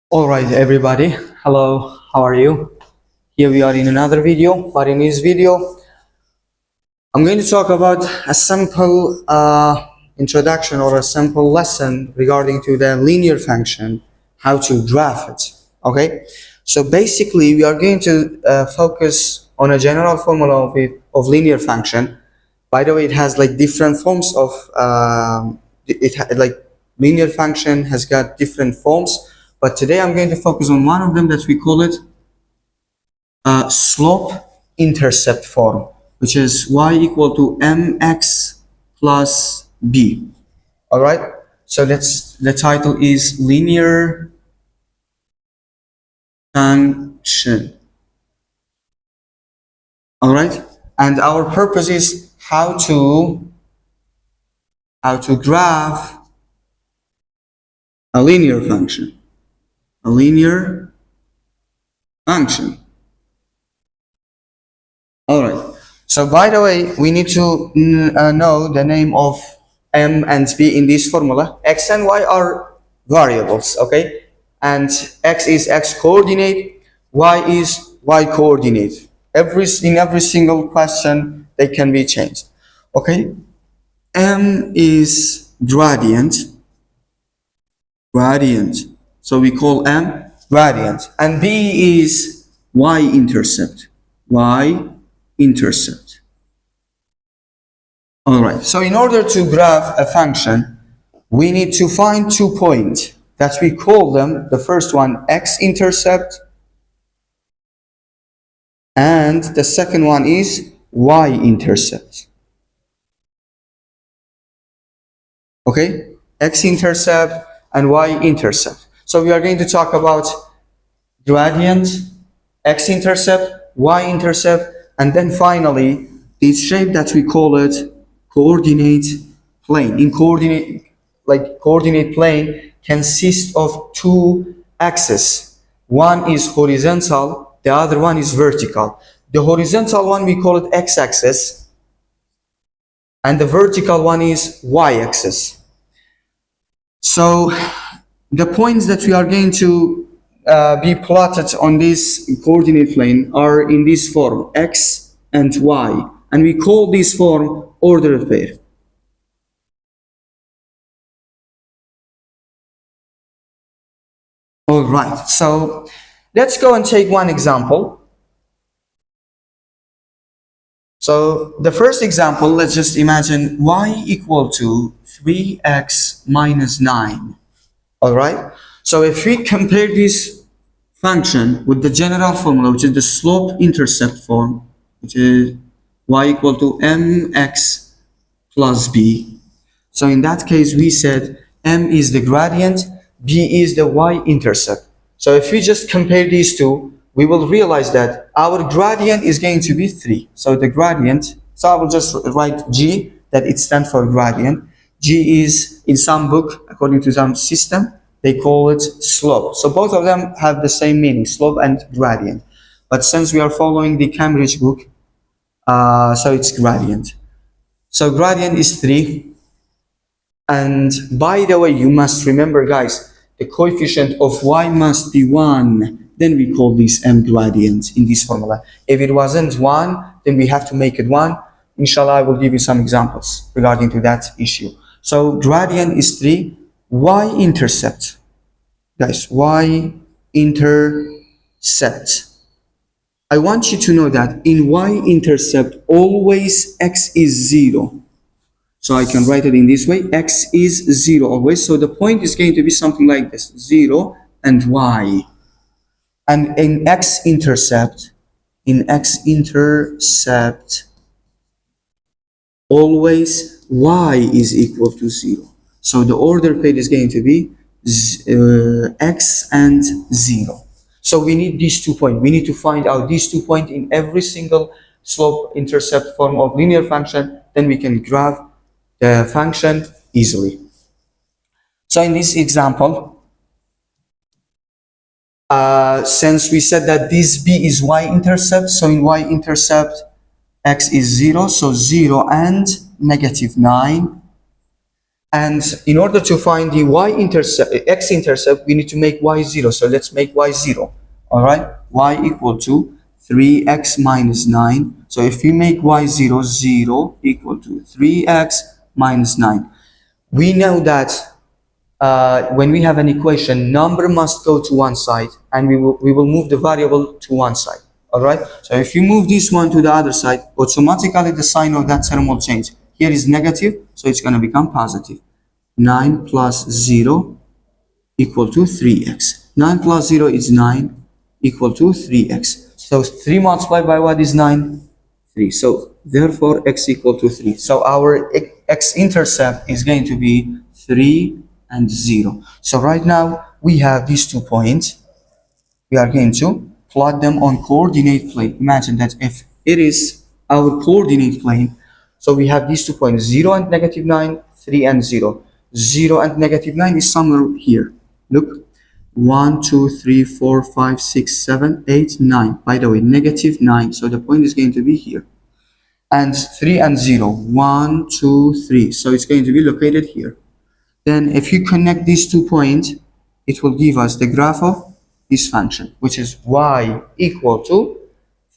All right, everybody. Hello, how are you? Here we are in another video, but in this video, I'm going to talk about a simple introduction or a simple lesson regarding to the linear function, how to graph it. Okay, so basically, we are going to focus on a general formula of linear function. By the way, it has like different forms of like linear function has got different forms, but today I'm going to focus on one of them that we call it slope intercept form, which is y equal to mx plus b. All right, so the title is linear function. All right, and our purpose is how to graph a linear function. A linear function. All right. So by the way, we need to know the name of m and b in this formula. X and y are variables, okay? And x is x coordinate, y is y coordinate. In every single question, they can be changed, okay? M is gradient. So we call m gradient, and b is y-intercept. Y-intercept. All right, so in order to graph a function, we need to find 2 points that we call them, the first one x-intercept, and the second one is y-intercept. Okay, x-intercept and y-intercept. So we are going to talk about gradient, x-intercept, y-intercept, and then finally this shape that we call it coordinate plane. In coordinate plane consists of two axes. One is horizontal, the other one is vertical. The horizontal one we call it x-axis, and the vertical one is y-axis. So the points that we are going to be plotted on this coordinate plane are in this form, x and y, and we call this form ordered pair. All right, so let's go and take one example. So the first example, let's just imagine y equal to 3x minus 9. All right, so if we compare this function with the general formula, which is the slope intercept form, which is y equal to mx plus b. So in that case, we said m is the gradient, b is the y-intercept. So if we just compare these two, we will realize that our gradient is going to be 3. So the gradient, so I will just write g, that it stands for gradient. G is, in some book, according to some system, they call it slope. So both of them have the same meaning, slope and gradient. But since we are following the Cambridge book, so it's gradient. So gradient is 3. And by the way, you must remember, guys, the coefficient of y must be 1. Then we call this m gradient in this formula. If it wasn't 1, then we have to make it 1. Inshallah, I will give you some examples regarding to that issue. So gradient is 3. Y-intercept. Guys, y-intercept. I want you to know that in y-intercept, always x is 0. So I can write it in this way, x is 0 always. So the point is going to be something like this, 0 and y. And in x-intercept, always y is equal to 0. So the order pair is going to be x and 0. So we need these 2 points. We need to find out these 2 points in every single slope-intercept form of linear function. Then we can graph the function easily. So in this example, since we said that this b is y-intercept, so in y-intercept, x is 0, so 0 and negative 9. And in order to find the y-intercept, x-intercept, we need to make y 0. So let's make y 0. All right, y equal to 3x minus 9. So if we make y 0, 0 equal to 3x minus 9. We know that when we have an equation, number must go to one side, and we will move the variable to one side. All right. So if you move this one to the other side, automatically the sign of that term will change. Here is negative, so it's going to become positive. 9 plus 0 equal to 3x. 9 plus 0 is 9 equal to 3x. So 3 multiplied by what is 9? 3. So therefore x equal to 3. So our x-intercept is going to be 3 and 0. So right now we have these 2 points. We are going to plot them on coordinate plane. Imagine that if it is our coordinate plane, so we have these 2 points, 0 and negative 9, 3 and 0. 0 and negative 9 is somewhere here. Look, 1, 2, 3, 4, 5, 6, 7, 8, 9. By the way, negative 9. So the point is going to be here. And 3 and 0, 1, 2, 3. So it's going to be located here. Then if you connect these 2 points, it will give us the graph of this function, which is y equal to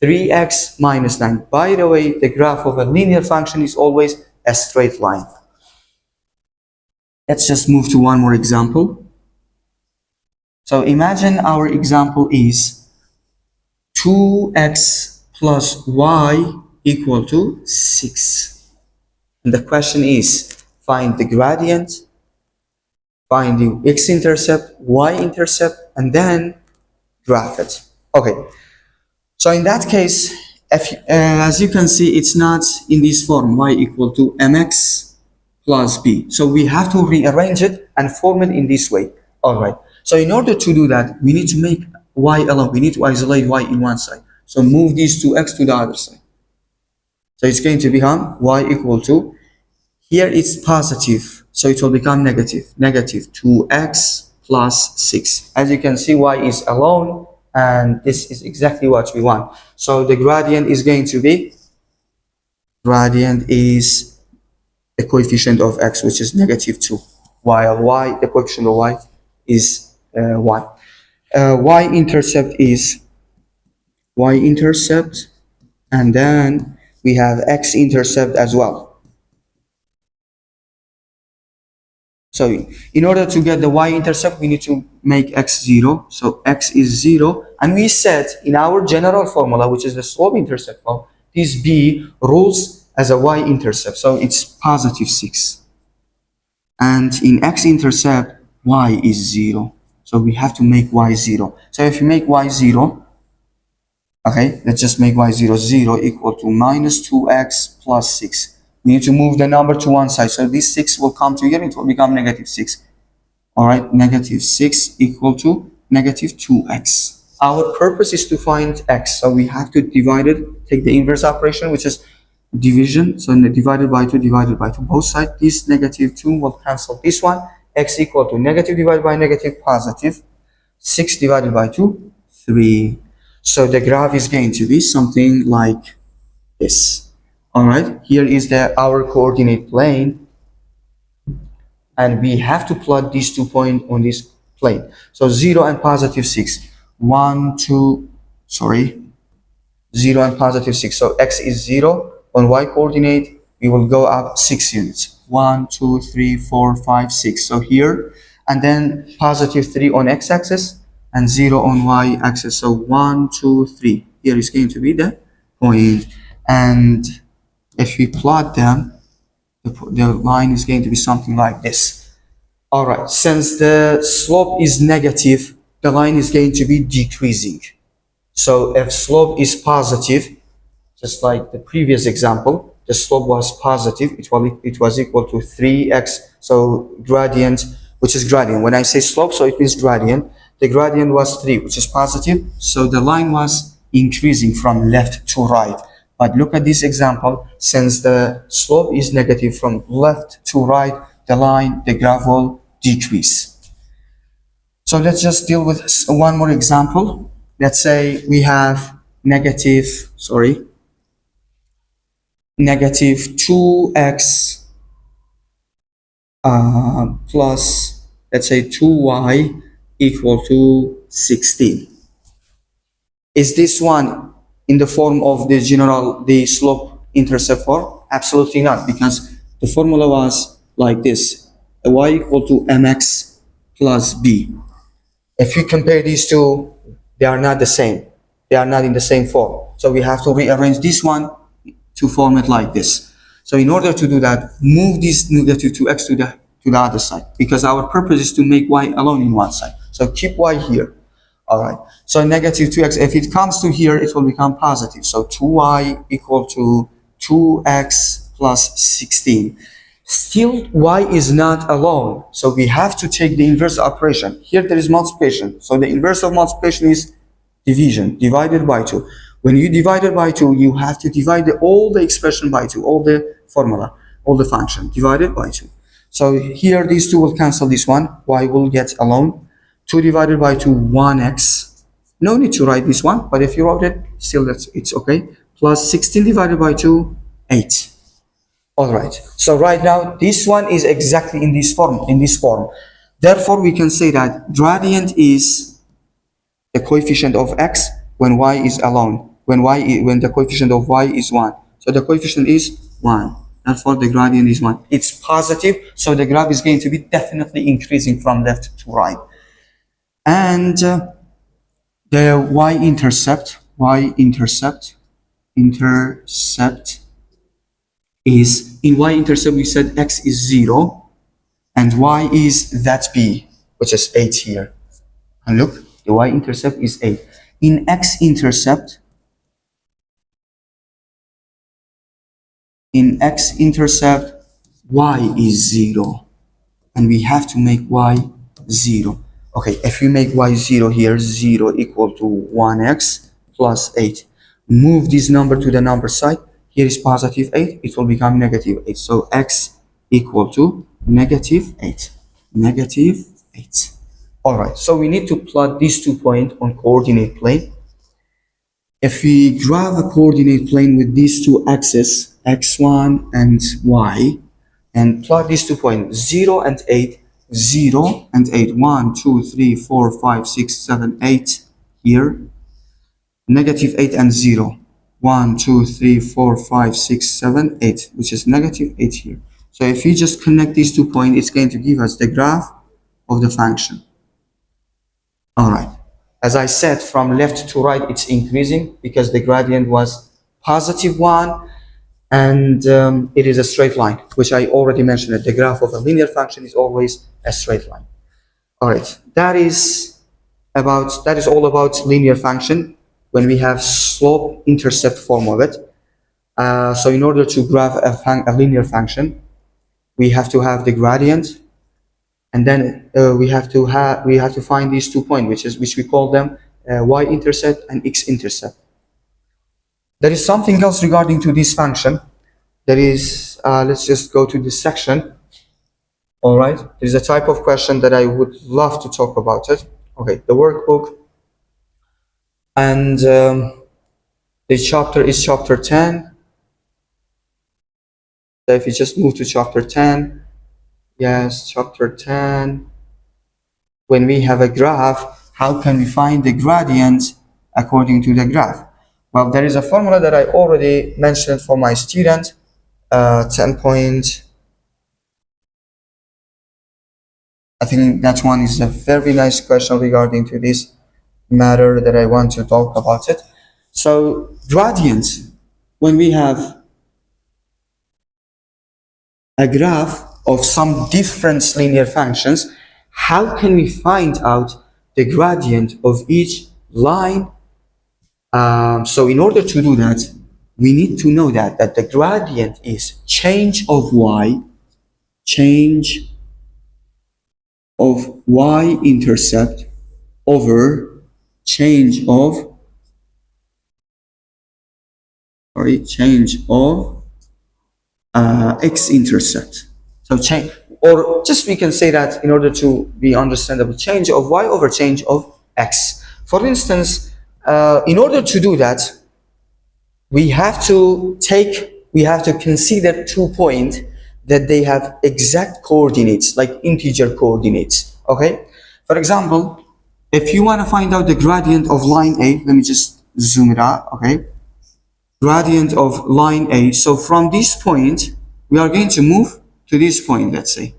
3x minus 9. By the way, the graph of a linear function is always a straight line. Let's just move to one more example. So imagine our example is 2x plus y equal to 6. And the question is, find the gradient, find the x-intercept, y-intercept, and then graph it. Okay, so in that case, as you can see, it's not in this form, y equal to mx plus b. So we have to rearrange it and form it in this way. All right, so in order to do that, we need to make y alone. We need to isolate y in one side. So move these 2x to the other side. So it's going to become y equal to, here it's positive, so it will become negative. Negative 2x plus 6. As you can see, y is alone, and this is exactly what we want. So the gradient is going to be, gradient is the coefficient of x, which is negative 2, while y, the coefficient of y is 1. Y-intercept is y-intercept, and then we have x-intercept as well. So in order to get the y-intercept, we need to make x 0. So x is 0. And we said in our general formula, which is the slope-intercept form, this b rules as a y-intercept. So it's positive 6. And in x-intercept, y is 0. So we have to make y 0. So if you make y 0, okay, let's just make y 0, 0 equal to minus 2x plus 6. We need to move the number to one side. So this 6 will come together. It will become negative 6. All right, negative 6 equal to negative 2x. Our purpose is to find x. So we have to divide it, take the inverse operation, which is division. So divided by 2, divided by 2. Both sides, this negative 2 will cancel this one. X equal to negative divided by negative, positive. 6 divided by 2, 3. So the graph is going to be something like this. All right, here is our coordinate plane, and we have to plot these 2 points on this plane. So 0 and positive 6. 1, 2, sorry, 0 and positive 6. So x is 0. On y coordinate, we will go up 6 units. 1, 2, 3, 4, 5, 6. So here, and then positive 3 on x-axis and 0 on y-axis. So 1, 2, 3. Here is going to be the point. And if we plot them, the line is going to be something like this. All right, since the slope is negative, the line is going to be decreasing. So if slope is positive, just like the previous example, the slope was positive, it was equal to 3x. So gradient, which is gradient. When I say slope, so it means gradient. The gradient was 3, which is positive. So the line was increasing from left to right. But look at this example, since the slope is negative from left to right, the graph will decrease. So let's just deal with one more example. Let's say we have negative 2x plus, let's say 2y equal to 16. Is this one in the form of the slope intercept form? Absolutely not, because the formula was like this: y equal to mx plus b. If you compare these two, they are not the same. They are not in the same form. So we have to rearrange this one to form it like this. So in order to do that, move this negative 2x to the other side, because our purpose is to make y alone in one side. So keep y here. All right. So negative 2x, if it comes to here, it will become positive. So 2y equal to 2x plus 16. Still, y is not alone. So we have to take the inverse operation. Here there is multiplication. So the inverse of multiplication is division, divided by 2. When you divide it by 2, you have to divide all the expression by 2, all the formula, all the function, divided by 2. So here these two will cancel this one. Y will get alone. 2 divided by 2, 1x. No need to write this one, but if you wrote it, still it's okay. Plus 16 divided by 2, 8. All right. So right now, this one is exactly in this form. Therefore, we can say that gradient is the coefficient of x when y is alone, when the coefficient of y is 1. So the coefficient is 1. Therefore, the gradient is 1. It's positive, so the graph is going to be definitely increasing from left to right. And the y-intercept is, in y-intercept we said x is 0 and y is that b, which is 8 here. And look, the y-intercept is 8. In x-intercept, y is 0, and we have to make y 0. Okay, if you make y 0 here, 0 equal to 1x plus 8. Move this number to the number side. Here is positive 8, it will become negative 8. So x equal to negative 8. Negative 8. All right, so we need to plot these 2 points on coordinate plane. If we draw a coordinate plane with these 2 axes, x1 and y, and plot these 2 points, 0 and 8, 0 and 8, 1, 2, 3, 4, 5, 6, 7, 8 here, negative 8 and 0, 1, 2, 3, 4, 5, 6, 7, 8, which is negative 8 here. So if we just connect these 2 points, it's going to give us the graph of the function. All right. As I said, from left to right, it's increasing because the gradient was positive 1, and it is a straight line, which I already mentioned that the graph of a linear function is always a straight line. All right, that is all about linear function when we have slope intercept form of it. So in order to graph a linear function, we have to have the gradient, and then we have to find these 2 points, which we call them y-intercept and x-intercept. There is something else regarding to this function. There is, let's just go to this section. All right, there's a type of question that I would love to talk about it. Okay, the workbook, and the chapter is chapter 10. So if you just move to chapter 10, yes, chapter 10. When we have a graph, how can we find the gradient according to the graph? Well, there is a formula that I already mentioned for my student, 10 point. I think that one is a very nice question regarding to this matter that I want to talk about it. So gradients, when we have a graph of some different linear functions, how can we find out the gradient of each line? So in order to do that, we need to know that the gradient is change of y, change of y-intercept over change of x-intercept. So change, or just we can say that in order to be understandable, change of y over change of x. For instance, in order to do that, we have to consider 2 points that they have exact coordinates, like integer coordinates. Okay, for example, if you want to find out the gradient of line A, let me just zoom it out. Okay, gradient of line A. So from this point, we are going to move to this point, let's say.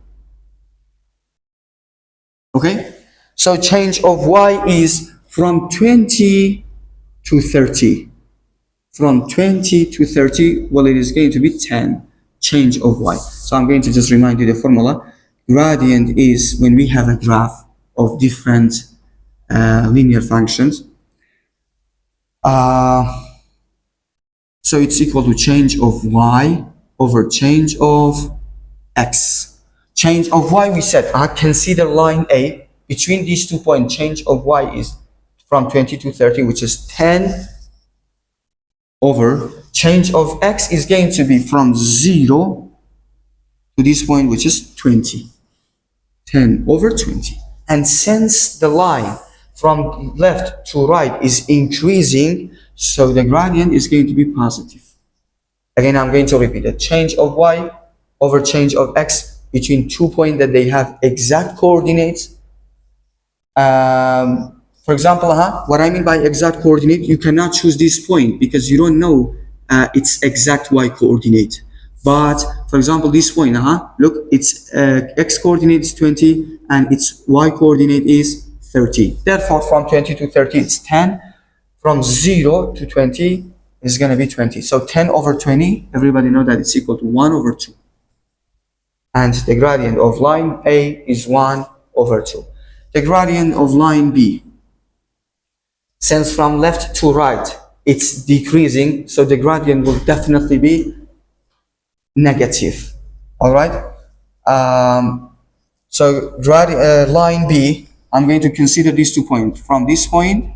Okay, so change of y is from 20 to 30. From 20 to 30, well, it is going to be 10 change of y. So I'm going to just remind you the formula. Gradient is when we have a graph of different linear functions. So it's equal to change of y over change of x. Change of y, we said, consider line A. Between these 2 points, change of y is from 20 to 30, which is 10 over change of x is going to be from 0 to this point, which is 20. 10 over 20. And since the line from left to right is increasing, so the gradient is going to be positive. Again, I'm going to repeat it. Change of y over change of x between 2 points that they have exact coordinates. For example, what I mean by exact coordinate, you cannot choose this point because you don't know its exact y coordinate. But for example, this point, look, its x coordinate is 20 and its y coordinate is 30. Therefore, from 20 to 30, it's 10. From 0 to 20 is going to be 20. So 10 over 20, everybody know that it's equal to 1 over 2. And the gradient of line A is 1 over 2. The gradient of line B, since from left to right it's decreasing, so the gradient will definitely be negative. All right. So line B, I'm going to consider these 2 points. From this point,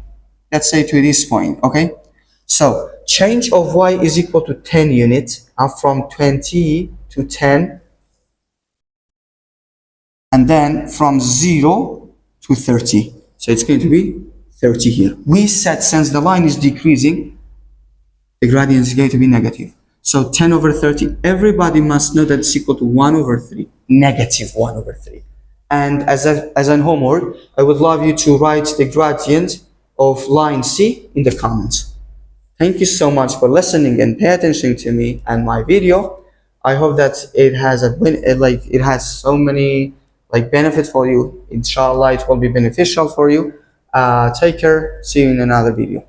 let's say to this point. Okay. So change of y is equal to 10 units, and from 20 to 10, and then from 0 to 30. So it's going to be 30 here. We said since the line is decreasing, the gradient is going to be negative. So 10 over 30, everybody must know that it's equal to 1 over 3, negative 1 over 3. And as an homework, I would love you to write the gradient of line C in the comments. Thank you so much for listening and pay attention to me and my video. I hope that it has it has so many benefit for you. Inshallah, it will be beneficial for you. Take care. See you in another video.